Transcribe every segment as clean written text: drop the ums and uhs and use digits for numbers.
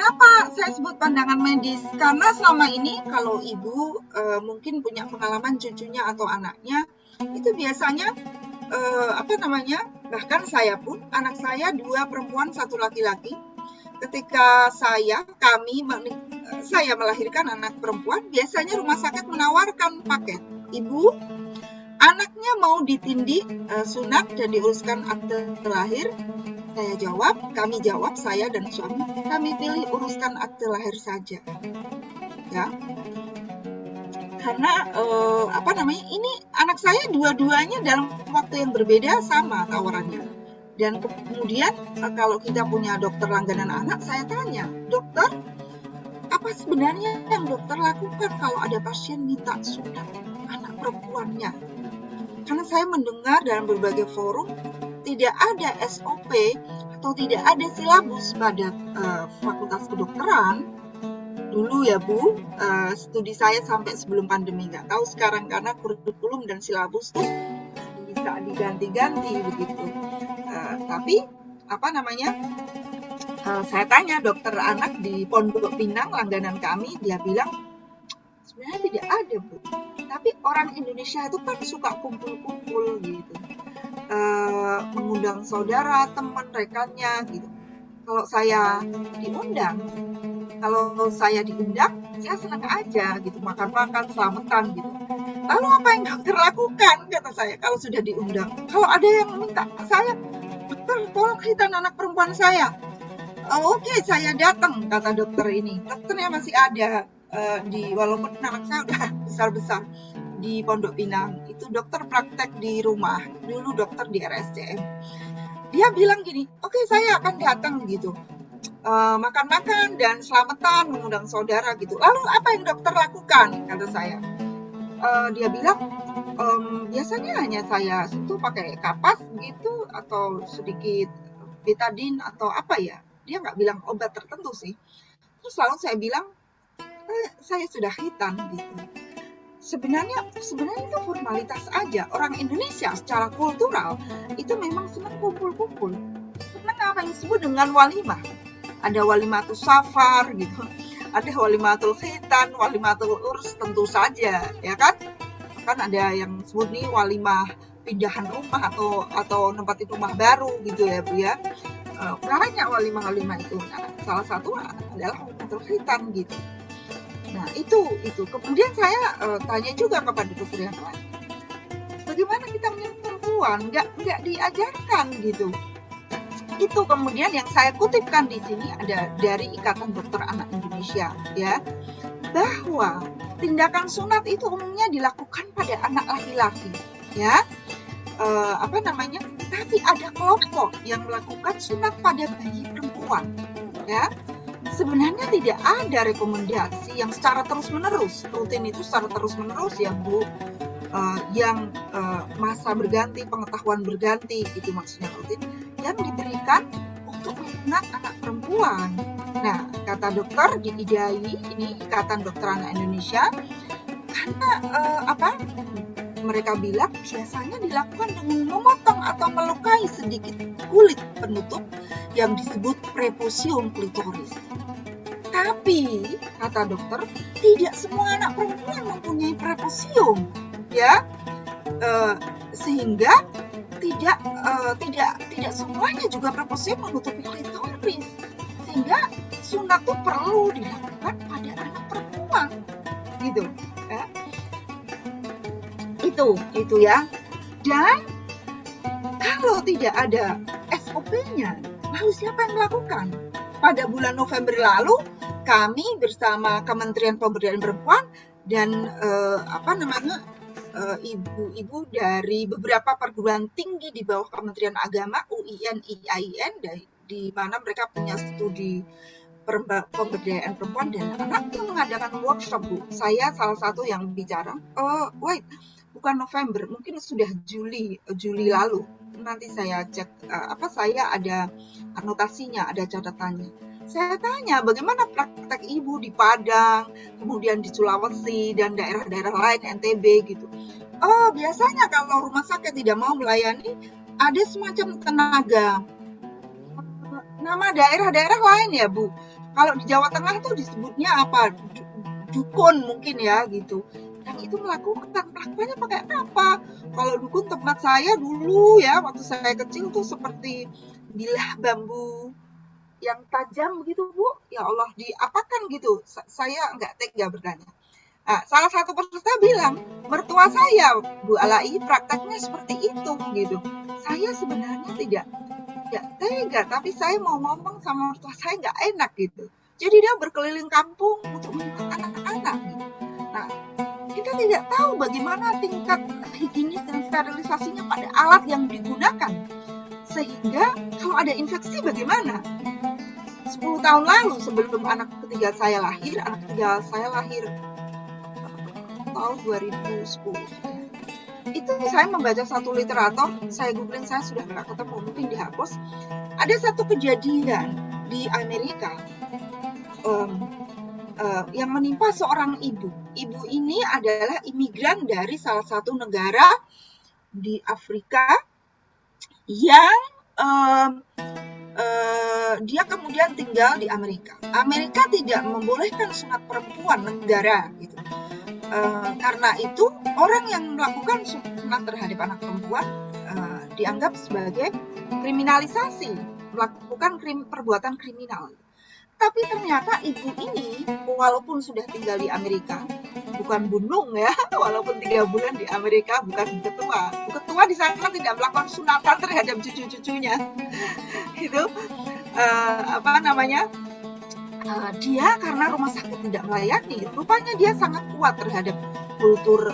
Kenapa saya sebut pandangan medis? Karena selama ini kalau ibu mungkin punya pengalaman cucunya atau anaknya, itu biasanya bahkan saya pun, anak saya 2 perempuan 1 laki-laki. Ketika saya melahirkan anak perempuan, biasanya rumah sakit menawarkan paket. Ibu, anaknya mau ditindih sunat dan diuruskan akte lahir. Kami jawab, saya dan suami, kami pilih uruskan akte lahir saja. Ya. Karena ini anak saya dua-duanya dalam waktu yang berbeda sama tawarannya. Dan kemudian kalau kita punya dokter langganan anak, saya tanya, dokter, apa sebenarnya yang dokter lakukan kalau ada pasien minta sunat anak perempuannya? Karena saya mendengar dalam berbagai forum tidak ada SOP atau tidak ada silabus pada Fakultas Kedokteran. Dulu ya Bu, studi saya sampai sebelum pandemi, nggak tahu sekarang karena kurikulum dan silabus tuh bisa diganti-ganti begitu. Tapi saya tanya dokter anak di Pondok Pinang langganan kami, dia bilang sebenarnya tidak ada Bu. Tapi orang Indonesia itu kan suka kumpul-kumpul gitu, mengundang saudara, teman, rekannya gitu. Kalau saya diundang, saya senang aja gitu, makan-makan, selamatan gitu. Lalu apa yang dokter lakukan, kata saya, kalau sudah diundang? Kalau ada yang minta saya, dokter tolong hitan anak perempuan saya. Oke, saya datang, kata dokter ini. Dokternya masih ada, walaupun anak saya udah besar-besar di Pondok Pinang. Itu dokter praktek di rumah, dulu dokter di RSCM. Dia bilang gini, oke saya akan datang gitu. Makan-makan dan selamatan, mengundang saudara gitu. Lalu apa yang dokter lakukan? Kata saya. Dia bilang, biasanya hanya saya sentuh pakai kapas gitu, atau sedikit betadine atau apa ya. Dia nggak bilang obat tertentu sih. Terus lalu saya bilang, saya sudah hitan gitu. Sebenarnya itu formalitas aja. Orang Indonesia secara kultural itu memang senang kumpul-kumpul. Senang apa yang disebut dengan walimah. Ada walimatul safar gitu, ada walimatul khitan, walimatul urs, tentu saja, ya kan? Kan ada yang sebut nih walimah pindahan rumah atau nempatin rumah baru gitu ya Bu ya. Banyak walimah-walimah itu. Nah, salah satu adalah walimatul khitan gitu. Nah itu. Kemudian saya tanya juga kepada dokter yang lain, bagaimana kita menyebut perempuan? Nggak diajarkan gitu. Itu kemudian yang saya kutipkan di sini ada dari Ikatan Dokter Anak Indonesia, ya, bahwa tindakan sunat itu umumnya dilakukan pada anak laki-laki, ya, tapi ada kelompok yang melakukan sunat pada bayi perempuan, ya. Sebenarnya tidak ada rekomendasi yang secara terus-menerus, rutin itu secara terus-menerus ya Bu, yang masa berganti, pengetahuan berganti, itu maksudnya rutin, yang diberikan untuk menyunat anak perempuan. Nah, kata dokter di IDAI, ini Ikatan Dokter Anak Indonesia, karena mereka bilang biasanya dilakukan dengan memotong atau melukai sedikit kulit penutup yang disebut prepusium klitoris. Tapi, kata dokter, tidak semua anak perempuan mempunyai prepusium, ya, sehingga tidak semuanya juga prepusium menutupi klitoris, sehingga sunat itu perlu dilakukan pada anak perempuan, gitu, ya. Itu ya. Dan kalau tidak ada SOP-nya, lalu siapa yang melakukan? Pada bulan November lalu, kami bersama Kementerian Pemberdayaan Perempuan dan ibu-ibu dari beberapa perguruan tinggi di bawah Kementerian Agama, UIN, IAIN, di mana mereka punya studi pemberdayaan perempuan dan anak, itu mengadakan workshop Bu. Saya salah satu yang bicara. Bukan November, mungkin sudah Juli lalu. Nanti saya cek, saya ada anotasinya, ada catatannya. Saya tanya bagaimana praktek ibu di Padang, kemudian di Sulawesi dan daerah-daerah lain, NTB gitu. Biasanya kalau rumah sakit tidak mau melayani, ada semacam tenaga. Nama daerah-daerah lain ya Bu. Kalau di Jawa Tengah tuh disebutnya apa? Dukun mungkin ya gitu. Dan itu melakukannya pakai apa? Kalau dukun tempat saya dulu ya, waktu saya kecil tuh seperti bilah bambu yang tajam gitu Bu. Ya Allah, diapakan gitu? Saya nggak tega bertanya. Nah, salah satu peserta bilang, mertua saya, Bu Alai, prakteknya seperti itu gitu. Saya sebenarnya tidak tega, tapi saya mau ngomong sama mertua saya nggak enak gitu. Jadi dia berkeliling kampung untuk menyembuhkan anak-anak gitu. Nah, kita tidak tahu bagaimana tingkat higienis dan sterilisasinya pada alat yang digunakan. Sehingga kalau ada infeksi bagaimana? 10 tahun lalu sebelum anak ketiga saya lahir tahun 2010. Itu saya membaca satu literatur, saya googling, saya sudah nggak ketemu, mungkin dihapus. Ada satu kejadian di Amerika yang menimpa seorang ibu. Ibu ini adalah imigran dari salah satu negara di Afrika yang dia kemudian tinggal di Amerika. Amerika tidak membolehkan sunat perempuan negara gitu. Karena itu orang yang melakukan sunat terhadap anak perempuan dianggap sebagai kriminalisasi, melakukan perbuatan kriminal. Tapi ternyata ibu ini walaupun sudah tinggal di Amerika, bukan bundung ya, walaupun 3 bulan di Amerika, bukan ketua di sana tidak melakukan sunatan terhadap cucu-cucunya. Itu dia karena rumah sakit tidak melayani, rupanya dia sangat kuat terhadap kultur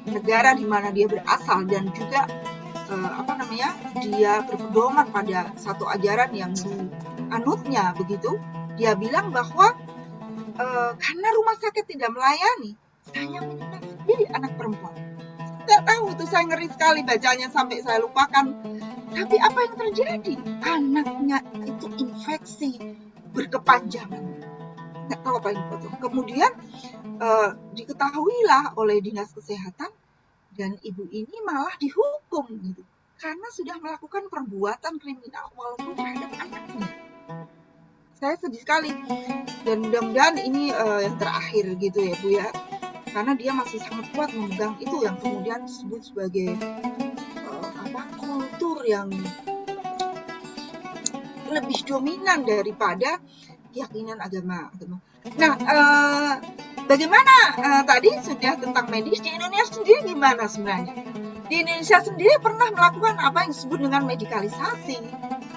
negara di mana dia berasal, dan juga dia berpedoman pada satu ajaran yang dianutnya begitu. Dia bilang bahwa karena rumah sakit tidak melayani, saya menyunat sendiri anak perempuan. Tidak tahu, itu saya ngeri sekali bacanya sampai saya lupakan. Tapi apa yang terjadi? Anaknya itu infeksi berkepanjangan. Nggak tahu apa yang betul. Kemudian diketahuilah oleh dinas kesehatan, dan ibu ini malah dihukum gitu, karena sudah melakukan perbuatan kriminal walaupun terhadap anaknya. Saya sedih sekali, dan mudah-mudahan ini yang terakhir gitu ya Bu ya, karena dia masih sangat kuat memegang itu yang kemudian disebut sebagai kultur yang lebih dominan daripada keyakinan agama. Nah, bagaimana tadi sudah tentang medis, di Indonesia sendiri gimana sebenarnya? Di Indonesia sendiri pernah melakukan apa yang disebut dengan medikalisasi,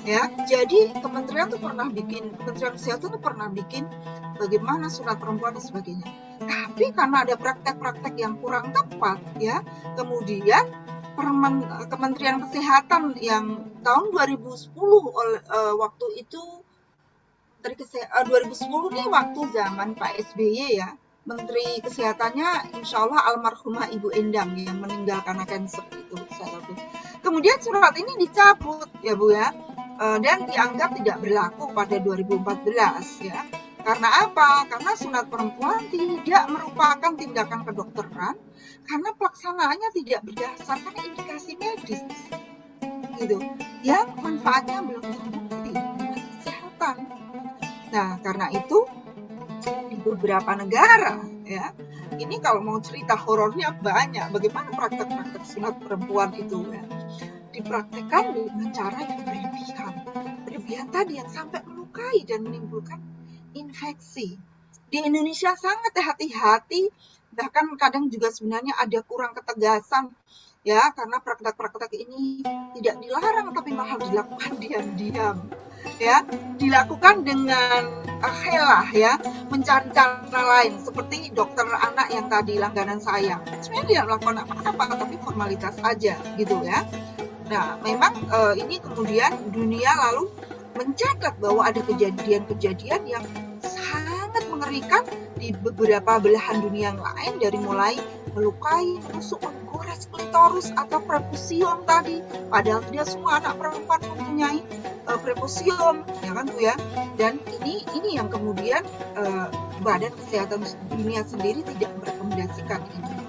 ya. Jadi Kementerian Kesehatan tuh pernah bikin bagaimana sunat perempuan dan sebagainya. Tapi karena ada praktek-praktek yang kurang tepat, ya, kemudian Kementerian Kesehatan yang tahun 2010 waktu itu 2010 nih waktu zaman Pak SBY ya, Menteri Kesehatannya insya Allah almarhumah Ibu Endang yang meninggal karena kanker itu. Kemudian surat ini dicabut ya Bu ya, dan dianggap tidak berlaku pada 2014 ya. Karena apa? Karena sunat perempuan tidak merupakan tindakan kedokteran, karena pelaksanaannya tidak berdasarkan indikasi medis gitu, yang manfaatnya belum terbukti di kesehatan. Nah, karena itu di beberapa negara ya, ini kalau mau cerita horornya banyak, bagaimana praktek-praktek sunat perempuan itu ya, dipraktekkan dengan cara yang berlebihan tadi, yang sampai melukai dan menimbulkan infeksi. Di Indonesia sangat hati-hati, bahkan kadang juga sebenarnya ada kurang ketegasan ya, karena praktek-praktek ini tidak dilarang tapi malah dilakukan diam-diam ya, dilakukan dengan helah ya, mencari cara lain, seperti dokter anak yang tadi langganan saya, sebenarnya tidak melakukan apa-apa tapi formalitas aja gitu ya. Nah, memang ini kemudian dunia lalu mencatat bahwa ada kejadian-kejadian yang sangat mengerikan di beberapa belahan dunia yang lain, dari mulai melukai, menusuk, menggores klitoris atau prepusium tadi, padahal tidak semua anak perempuan mempunyai prepusium ya kan Bu ya. Dan ini yang kemudian Badan Kesehatan Dunia sendiri tidak merekomendasikan ini.